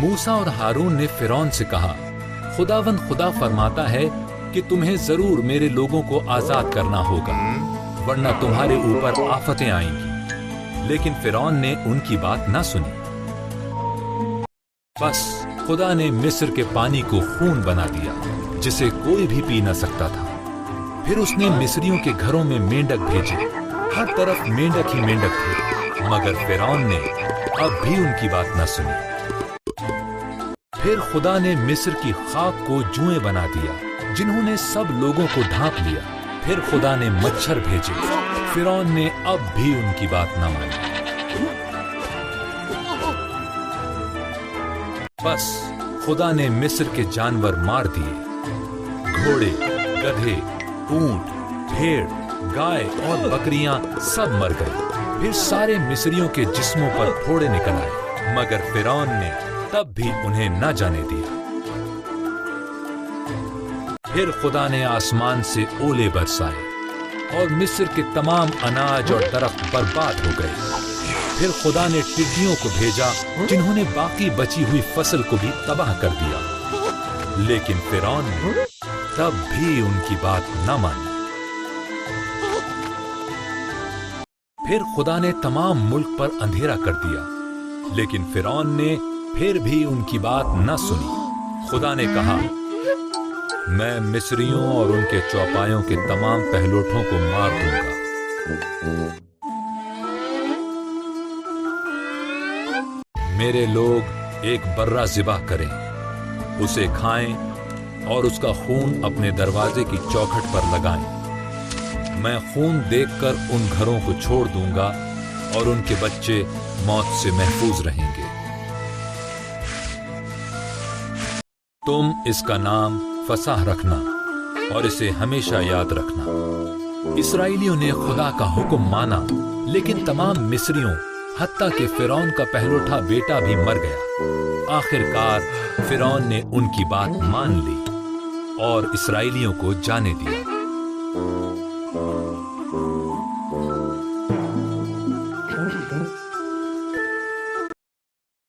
موسیٰ اور ہارون نے فرعون سے کہا، خداوند خدا فرماتا ہے کہ تمہیں ضرور میرے لوگوں کو آزاد کرنا ہوگا، ورنہ تمہارے اوپر آفتیں آئیں گی۔ لیکن فرعون نے ان کی بات نہ سنی۔ بس خدا نے مصر کے پانی کو خون بنا دیا، جسے کوئی بھی پی نہ سکتا تھا۔ پھر اس نے مصریوں کے گھروں میں مینڈک بھیجے، ہر طرف مینڈک ہی مینڈک تھے، مگر فرعون نے اب بھی ان کی بات نہ سنی۔ پھر خدا نے مصر کی خاک کو جوئیں بنا دیا، جنہوں نے سب لوگوں کو ڈھانپ لیا۔ پھر خدا نے مچھر بھیجے، فرعون نے اب بھی ان کی بات نہ مانی۔ بس خدا نے مصر کے جانور مار دیے، گھوڑے، گدھے، اونٹ، بھیڑ، گائے اور بکریاں سب مر گئے۔ پھر سارے مصریوں کے جسموں پر پھوڑے نکل آئے، مگر فرعون نے تب بھی انہیں نہ جانے دیا۔ پھر خدا نے آسمان سے اولے برسائے اور مصر کے تمام اناج اور درخت برباد ہو گئے۔ پھر خدا نے ٹڈیوں کو بھیجا، جنہوں نے باقی بچی ہوئی فصل کو بھی تباہ کر دیا، لیکن فرعون نے تب بھی ان کی بات نہ مانی۔ پھر خدا نے تمام ملک پر اندھیرا کر دیا، لیکن فرعون نے پھر بھی ان کی بات نہ سنی۔ خدا نے کہا، میں مصریوں اور ان کے چوپایوں کے تمام پہلوٹوں کو مار دوں گا۔ میرے لوگ ایک برہ ذبح کریں، اسے کھائیں اور اس کا خون اپنے دروازے کی چوکھٹ پر لگائیں۔ میں خون دیکھ کر ان گھروں کو چھوڑ دوں گا اور ان کے بچے موت سے محفوظ رہیں گے۔ تم اس کا نام فسح رکھنا اور اسے ہمیشہ یاد رکھنا۔ اسرائیلیوں نے خدا کا حکم مانا، لیکن تمام مصریوں حتیٰ کہ فرعون کا پہلوٹا بیٹا بھی مر گیا۔ آخرکار فرعون نے ان کی بات مان لی اور اسرائیلیوں کو جانے دیا۔